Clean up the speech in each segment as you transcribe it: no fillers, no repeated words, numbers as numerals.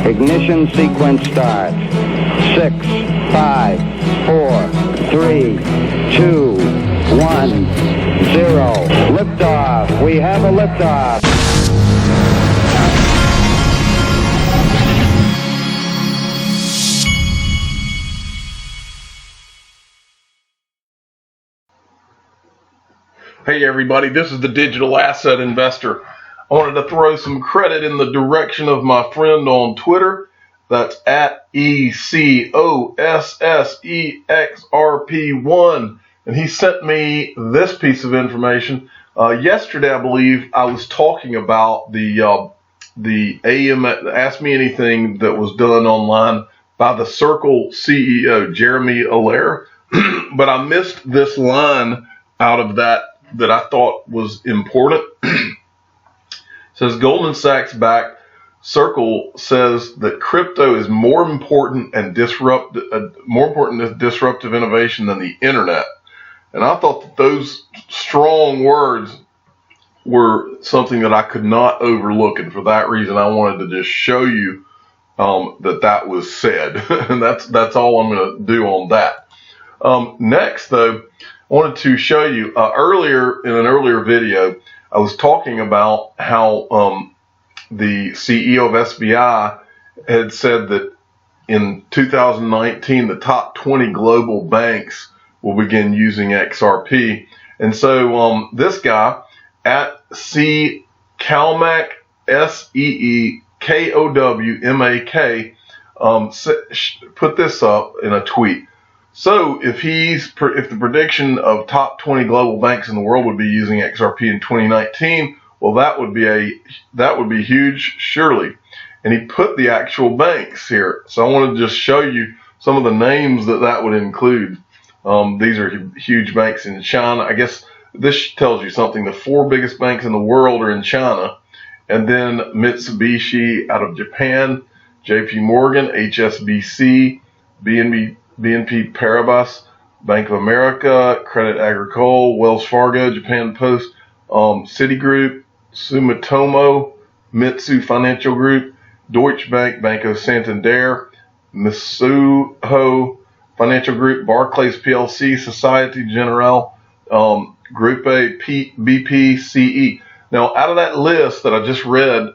Ignition sequence starts. 6, 5, 4, 3, 2, 1, 0. Liftoff. We have a liftoff. Hey everybody, this is the Digital Asset Investor. I wanted to throw some credit in the direction of my friend on Twitter. That's at ECOSSEXRP1. And he sent me this piece of information. Yesterday, I believe, I was talking about the AM Ask Me Anything that was done online by the Circle CEO, Jeremy Allaire. But I missed this line out of that I thought was important. It says Goldman Sachs backed Circle says that crypto is more important than disruptive innovation than the internet. And I thought that those strong words were something that I could not overlook, and for that reason I wanted to just show you that was said. And that's all I'm going to do on that. Next though, I wanted to show you in an earlier video, I was talking about how the CEO of SBI had said that in 2019 the top 20 global banks will begin using XRP. And so this guy at C Calmac, SEEKOWMAK, put this up in a tweet. So if the prediction of top 20 global banks in the world would be using XRP in 2019, well, that would be huge, surely. And he put the actual banks here. So I want to just show you some of the names that would include. These are huge banks in China. I guess this tells you something. The 4 biggest banks in the world are in China, and then Mitsubishi out of Japan, JP Morgan, HSBC, BNP Paribas, Bank of America, Credit Agricole, Wells Fargo, Japan Post, Citigroup, Sumitomo, Mitsui Financial Group, Deutsche Bank, Banco Santander, Mizuho Financial Group, Barclays PLC, Societe Generale, Grupo BP, CE. Now, out of that list that I just read,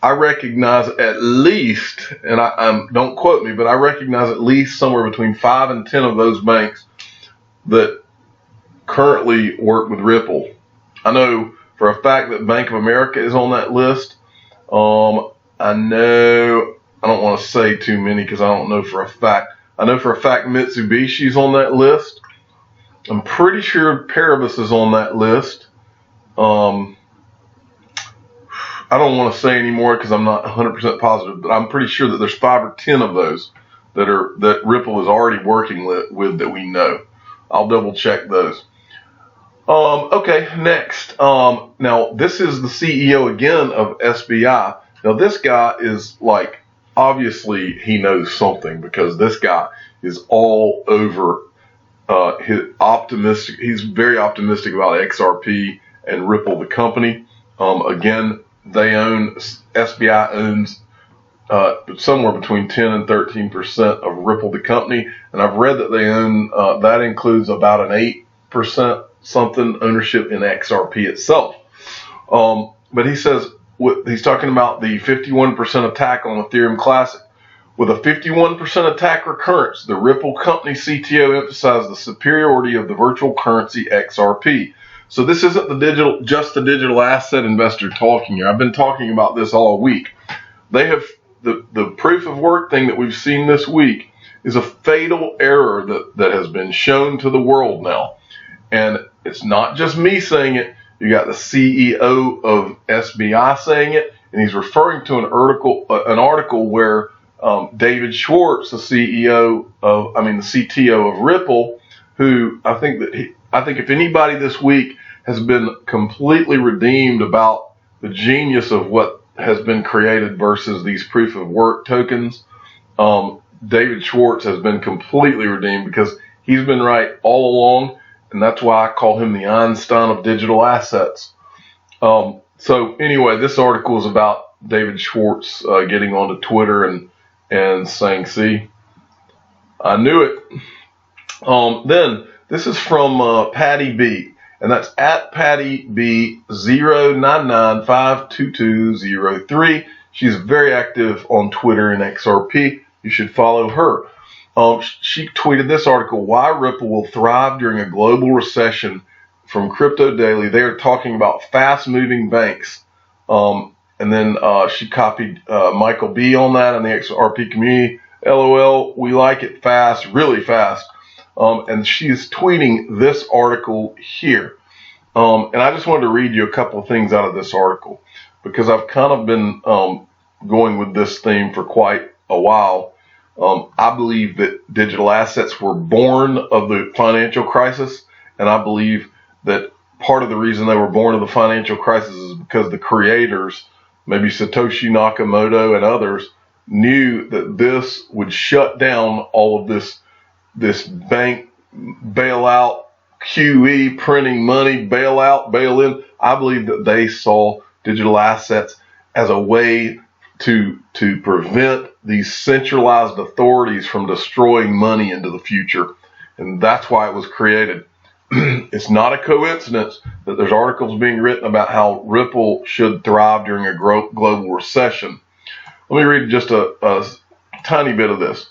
I recognize at least, and don't quote me, but I recognize at least somewhere between 5 and 10 of those banks that currently work with Ripple. I know for a fact that Bank of America is on that list. I know, I don't want to say too many because I don't know for a fact. I know for a fact Mitsubishi's on that list. I'm pretty sure Paribas is on that list. I don't want to say anymore because I'm not 100% positive, but I'm pretty sure that there's 5 or 10 of those that Ripple is already working with that we know. I'll double check those. Okay, next. Now this is the CEO again of SBI. Now this guy is like, obviously he knows something because this guy is all over he's very optimistic about XRP and Ripple the company. Again, SBI owns somewhere between 10 and 13% of Ripple the company, and I've read that they own that includes about an 8% something ownership in XRP itself. But he says he's talking about the 51% attack on Ethereum Classic. With a 51% attack recurrence, the Ripple company CTO emphasized the superiority of the virtual currency XRP. So this isn't just the digital asset investor talking here. I've been talking about this all week. They have the proof of work thing that we've seen this week is a fatal error that has been shown to the world now. And it's not just me saying it. You got the CEO of SBI saying it, and he's referring to an article where David Schwartz, the CTO of Ripple, who I think if anybody this week has been completely redeemed about the genius of what has been created versus these proof of work tokens, David Schwartz has been completely redeemed because he's been right all along, and that's why I call him the Einstein of digital assets. So anyway, this article is about David Schwartz getting onto Twitter and saying, see, I knew it. Then this is from Patty B, and that's at Patty B 099522203. She's very active on Twitter and XRP. You should follow her. She tweeted this article, Why Ripple Will Thrive During a Global Recession, from Crypto Daily. They are talking about fast-moving banks. And then she copied Michael B on that in the XRP community. LOL, we like it fast, really fast. And she's tweeting this article here. And I just wanted to read you a couple of things out of this article, because I've kind of been going with this theme for quite a while. I believe that digital assets were born of the financial crisis, and I believe that part of the reason they were born of the financial crisis is because the creators, maybe Satoshi Nakamoto and others, knew that this would shut down all of this bank bailout, QE, printing money, bailout, bail-in. I believe that they saw digital assets as a way to prevent these centralized authorities from destroying money into the future. And that's why it was created. It's not a coincidence that there's articles being written about how Ripple should thrive during a global recession. Let me read just a tiny bit of this.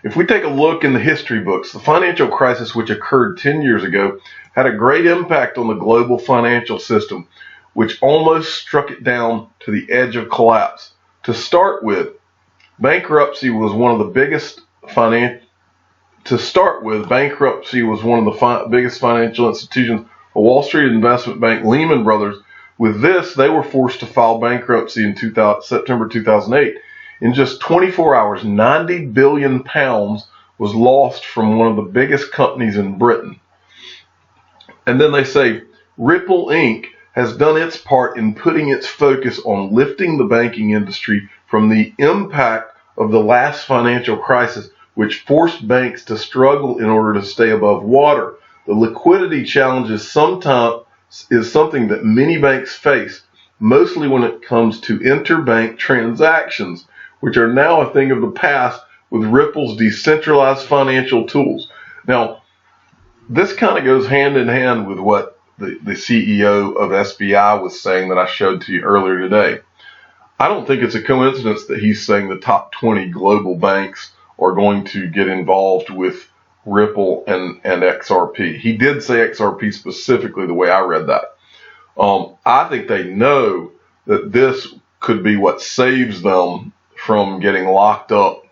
If we take a look in the history books, the financial crisis, which occurred 10 years ago, had a great impact on the global financial system, which almost struck it down to the edge of collapse. To start with, bankruptcy was one of the biggest financial institutions, a Wall Street investment bank, Lehman Brothers. With this, they were forced to file bankruptcy in September 2008. In just 24 hours, £90 billion was lost from one of the biggest companies in Britain. And then they say, Ripple Inc. has done its part in putting its focus on lifting the banking industry from the impact of the last financial crisis, which forced banks to struggle in order to stay above water. The liquidity challenge is something that many banks face, mostly when it comes to interbank transactions, which are now a thing of the past with Ripple's decentralized financial tools. Now, this kind of goes hand in hand with what the CEO of SBI was saying that I showed to you earlier today. I don't think it's a coincidence that he's saying the top 20 global banks are going to get involved with Ripple and XRP. He did say XRP specifically the way I read that. I think they know that this could be what saves them from getting locked up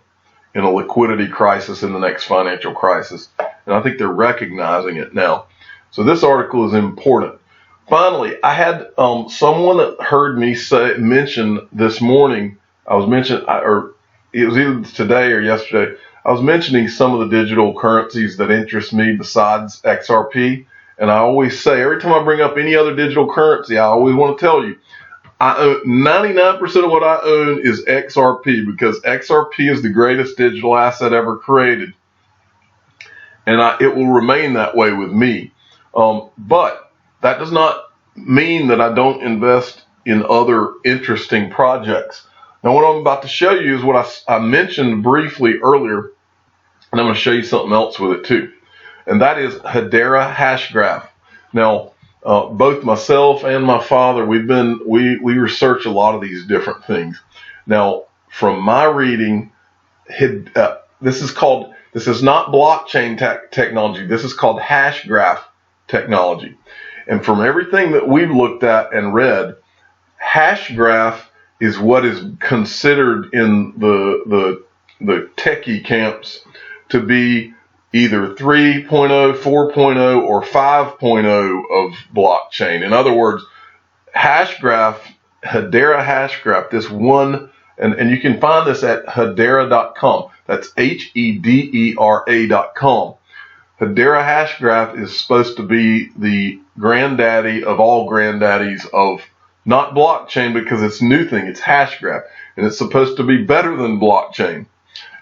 in a liquidity crisis in the next financial crisis. And I think they're recognizing it now. So this article is important. Finally, I had someone that heard me mention this morning. It was either today or yesterday. I was mentioning some of the digital currencies that interest me besides XRP. And I always say, every time I bring up any other digital currency, I always want to tell you, I own 99% of what I own is XRP, because XRP is the greatest digital asset ever created. And it will remain that way with me. But that does not mean that I don't invest in other interesting projects. Now, what I'm about to show you is what I mentioned briefly earlier, and I'm going to show you something else with it too. And that is Hadera hash graph. Now, both myself and my father, we research a lot of these different things. Now, from my reading, this is not blockchain technology. This is called hash graph technology. And from everything that we've looked at and read, hash graph is what is considered in the techie camps to be either 3.0, 4.0, or 5.0 of blockchain. In other words, hash graph, Hadera hash graph, this one, and you can find this at Hadera.com. That's Hedera.com. Hadera hash graph is supposed to be the granddaddy of all granddaddies of not blockchain, because it's a new thing. It's hash graph, and it's supposed to be better than blockchain.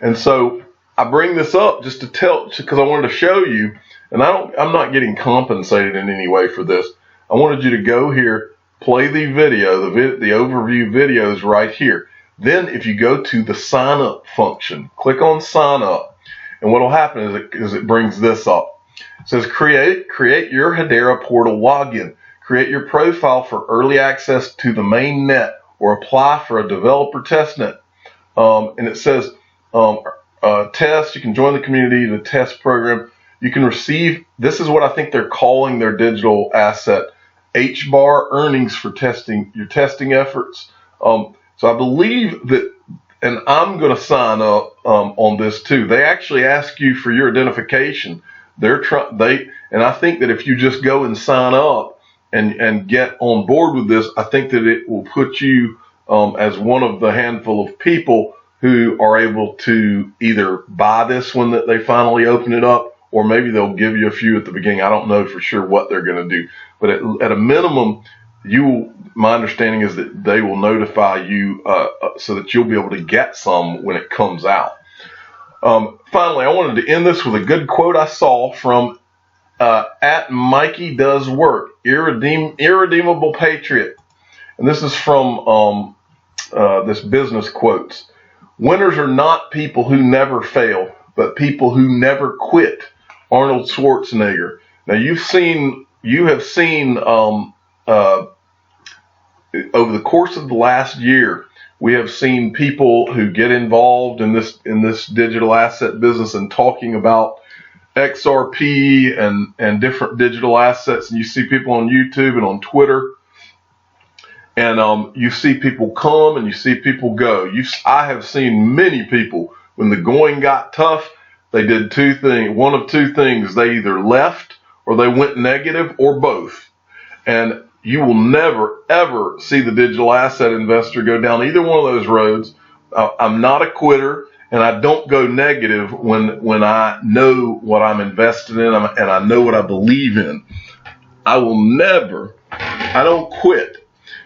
And so I bring this up just because I wanted to show you, and I'm not getting compensated in any way for this. I wanted you to go here play the video, the overview videos right here. Then if you go to the sign up function, click on sign up, and what will happen is it brings this up. It says create your Hadera portal login. Create your profile for early access to the main net or apply for a developer testnet. And it says test, you can join the community, the test program. You can receive, this is what I think they're calling their digital asset, HBAR earnings for testing your testing efforts. So I believe that, and I'm going to sign up on this too. They actually ask you for your identification. And I think that if you just go and sign up and get on board with this, I think that it will put you as one of the handful of people who are able to either buy this when they finally open it up, or maybe they'll give you a few at the beginning. I don't know for sure what they're going to do, but at a minimum, my understanding is that they will notify you so that you'll be able to get some when it comes out. Finally, I wanted to end this with a good quote I saw from at Mikey Does Work, Irredeemable Patriot. And this is from this business quotes. Winners are not people who never fail, but people who never quit. Arnold Schwarzenegger. Now you have seen over the course of the last year, we have seen people who get involved in this digital asset business and talking about XRP and different digital assets. And you see people on YouTube and on Twitter, and you see people come and you see people go. I have seen many people, when the going got tough, they did one of two things. They either left or they went negative, or both. And you will never, ever see the digital asset investor go down either one of those roads. I'm not a quitter, and I don't go negative when I know what I'm invested in and I know what I believe in. I don't quit.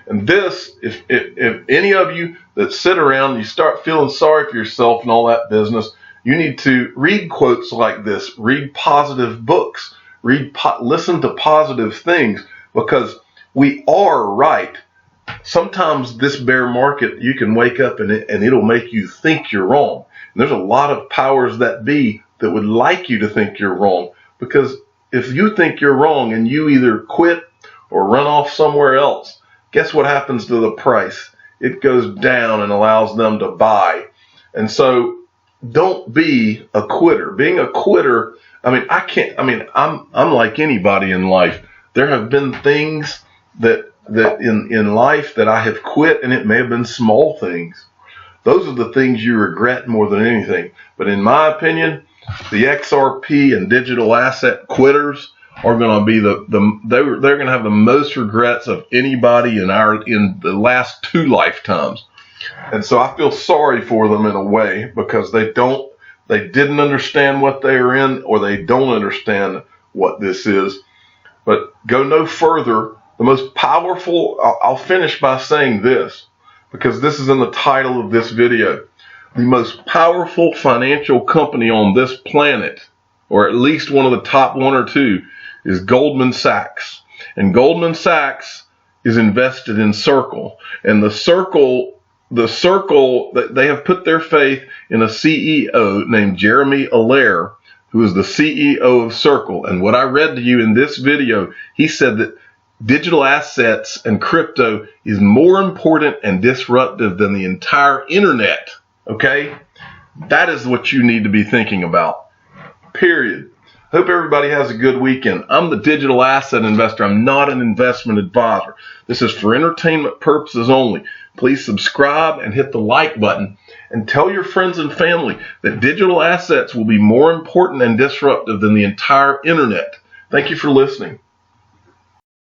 And this, if any of you that sit around and you start feeling sorry for yourself and all that business, you need to read quotes like this, read positive books, listen to positive things, because we are right. Sometimes this bear market, you can wake up and it'll make you think you're wrong. And there's a lot of powers that be that would like you to think you're wrong, because if you think you're wrong and you either quit or run off somewhere else, guess what happens to the price? It goes down and allows them to buy. And so don't be a quitter. Being a quitter, I'm like anybody in life. There have been things that in life that I have quit, and it may have been small things. Those are the things you regret more than anything. But in my opinion, the XRP and digital asset quitters are going to be they're going to have the most regrets of anybody in the last 2 lifetimes. And so I feel sorry for them in a way, because they didn't understand what they are in, or they don't understand what this is. But go no further. The most powerful, I'll finish by saying this, because this is in the title of this video. The most powerful financial company on this planet, or at least one of the top 1 or 2, is Goldman Sachs. And Goldman Sachs is invested in Circle. And the Circle, they have put their faith in a CEO named Jeremy Allaire, who is the CEO of Circle. And what I read to you in this video, he said that digital assets and crypto is more important and disruptive than the entire internet. Okay? That is what you need to be thinking about. Period. Hope everybody has a good weekend. I'm the digital asset investor. I'm not an investment advisor. This is for entertainment purposes only. Please subscribe and hit the like button, and tell your friends and family that digital assets will be more important and disruptive than the entire internet. Thank you for listening.